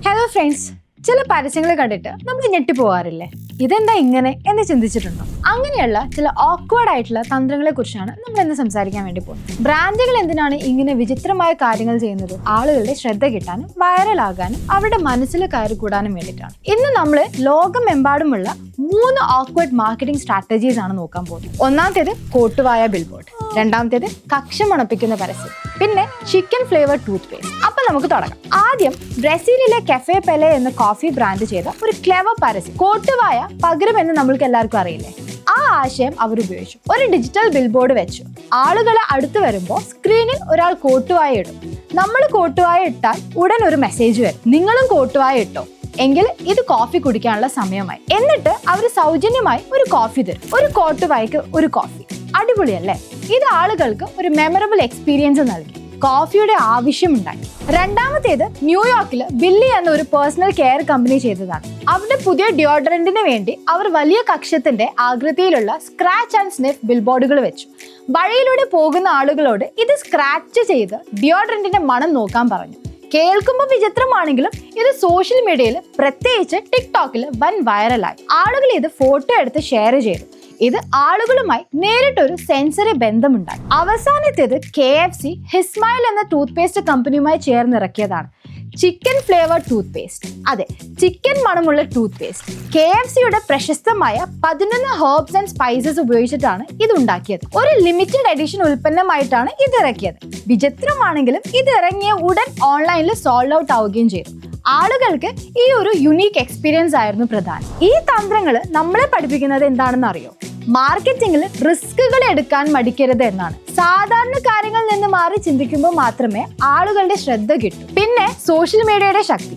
Hello friends, ചില പരസ്യങ്ങൾ കണ്ടിട്ട് നമ്മൾ ഞെട്ടിപ്പോവാറില്ലേ? ഇതെന്താ ഇങ്ങനെ എന്ന് ചിന്തിച്ചിട്ടുണ്ടോ? അങ്ങനെയുള്ള ചില ഓക്വേർഡ് ആയിട്ടുള്ള തന്ത്രങ്ങളെ കുറിച്ചാണ് നമ്മൾ ഇന്ന് സംസാരിക്കാൻ വേണ്ടി പോകുന്നത്. ബ്രാൻഡുകൾ എന്തിനാണ് ഇങ്ങനെ വിചിത്രമായ കാര്യങ്ങൾ ചെയ്യുന്നത്? ആളുകളുടെ ശ്രദ്ധ കിട്ടാനും വൈറലാകാനും അവരുടെ മനസ്സിൽ കയറി കൂടാനും വേണ്ടിയിട്ടാണ്. ഇന്ന് നമ്മൾ ലോകമെമ്പാടുമുള്ള 3 ഓക്വേർഡ് മാർക്കറ്റിംഗ് സ്ട്രാറ്റജീസ് ആണ് നോക്കാൻ പോകുന്നത്. ഒന്നാമത്തേത് കോട്ടുവായ ബിൽബോർഡ്, രണ്ടാമത്തേത് കക്ഷ മണപ്പിക്കുന്ന പരസ്യം, പിന്നെ ചിക്കൻ ഫ്ലേവർ ടൂത്ത് പേസ്റ്റ്. അപ്പൊ നമുക്ക് തുടങ്ങാം. ആദ്യം ബ്രസീലിലെ കഫേ പെലെ എന്ന കോഫി ബ്രാൻഡ് ചെയ്ത ഒരു ക്ലെവർ പരസ്യം, കോട്ടുവായ പകരം എന്ന് നമ്മൾക്ക് എല്ലാവർക്കും അറിയില്ലേ? ആ ആശയം അവർ ഉപയോഗിച്ചു. ഒരു ഡിജിറ്റൽ ബിൽബോർഡ് വെച്ചു. ആളുകളെ അടുത്ത് വരുമ്പോൾ സ്ക്രീനിൽ ഒരാൾ കോട്ടുവായ ഇടും. നമ്മൾ കോട്ടുവായ ഇട്ടാൽ ഉടൻ ഒരു മെസ്സേജ് വരും, നിങ്ങളും കോട്ടുവായ ഇട്ടോ, എങ്കിൽ ഇത് കോഫി കുടിക്കാനുള്ള സമയമായി. എന്നിട്ട് അവർ സൗജന്യമായി ഒരു കോഫി തരും. ഒരു കോട്ടുവായ്ക്ക് ഒരു കോഫി. അടിപൊളിയല്ലേ? ഇത് ആളുകൾക്ക് ഒരു മെമ്മറബിൾ എക്സ്പീരിയൻസ് നൽകി. കോഫിയുടെ ആവശ്യമുണ്ടായി. രണ്ടാമത്തേത് ന്യൂയോർക്കിൽ ബില്ലി എന്ന ഒരു പേഴ്സണൽ കെയർ കമ്പനി ചെയ്തതാണ്. അവരുടെ പുതിയ ഡിയോഡറന്റിന് വേണ്ടി അവർ വലിയ കക്ഷത്തിന്റെ ആകൃതിയിലുള്ള സ്ക്രാച്ച് ആൻഡ് സ്നിഫ് ബിൽബോർഡുകൾ വെച്ചു. വഴിയിലൂടെ പോകുന്ന ആളുകളോട് ഇത് സ്ക്രാച്ച് ചെയ്ത് ഡിയോഡറന്റിന്റെ മണം നോക്കാൻ പറഞ്ഞു. കേൾക്കുമ്പോൾ വിചിത്രമാണെങ്കിലും ഇത് സോഷ്യൽ മീഡിയയിൽ, പ്രത്യേകിച്ച് ടിക്ടോക്കിൽ വൻ വൈറലായി. ആളുകൾ ഇത് ഫോട്ടോ എടുത്ത് ഷെയർ ചെയ്തു. ഇത് ആളുകളുമായി നേരിട്ടൊരു സെൻസറി ബന്ധമുണ്ടായി. അവസാനത്തേത് KFC ഹിസ്മൈൽ എന്ന ടൂത്ത് പേസ്റ്റ് കമ്പനിയുമായി ചേർന്നിറക്കിയതാണ്. Chicken flavour toothpaste. അതെ, ചിക്കൻ മണമുള്ള ടൂത്ത് പേസ്റ്റ്. KFCയുടെ പ്രശസ്തമായ 11 ഹെർബ്സ് ആൻഡ് സ്പൈസസ് ഉപയോഗിച്ചിട്ടാണ് ഇത് ഉണ്ടാക്കിയത്. ഒരു ലിമിറ്റഡ് എഡിഷൻ ഉൽപ്പന്നമായിട്ടാണ് ഇത് ഇറക്കിയത്. വിചിത്രമാണെങ്കിലും ഇത് ഇറങ്ങിയ ഉടൻ ഓൺലൈനിൽ സോൾഡ് ഔട്ട് ആവുകയും ചെയ്തു. ആളുകൾക്ക് ഈ ഒരു യുണീക്ക് എക്സ്പീരിയൻസ് ആയിരുന്നു പ്രധാനം. ഈ തന്ത്രങ്ങൾ നമ്മളെ പഠിപ്പിക്കുന്നത് എന്താണെന്ന് അറിയോ? മാർക്കറ്റിംഗിൽ റിസ്കുകൾ എടുക്കാൻ മടിക്കരുത് എന്നാണ്. സാധാരണ കാര്യങ്ങളിൽ നിന്ന് മാറി ചിന്തിക്കുമ്പോൾ മാത്രമേ ആളുകളുടെ ശ്രദ്ധ കിട്ടൂ. പിന്നെ സോഷ്യൽ മീഡിയയുടെ ശക്തി.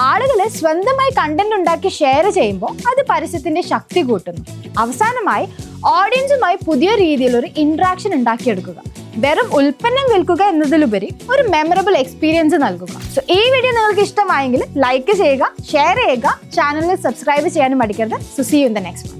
ആളുകൾ സ്വന്തമായി കണ്ടന്റ് ഉണ്ടാക്കി ഷെയർ ചെയ്യുമ്പോൾ അത് പരസ്യത്തിന്റെ ശക്തി കൂട്ടുന്നു. അവസാനമായി ഓഡിയൻസുമായി പുതിയ രീതിയിൽ ഒരു ഇന്ററാക്ഷൻ ഉണ്ടാക്കിയെടുക്കുക. വെറും ഉൽപ്പന്നം വിൽക്കുക എന്നതിലുപരി ഒരു മെമ്മറബിൾ എക്സ്പീരിയൻസ് നൽകുക. സോ ഈ വീഡിയോ നിങ്ങൾക്ക് ഇഷ്ടമായെങ്കിൽ ലൈക്ക് ചെയ്യുക, ഷെയർ ചെയ്യുക, ചാനലിൽ സബ്സ്ക്രൈബ് ചെയ്യാനും മടിക്കരുത്. So see you in the next one.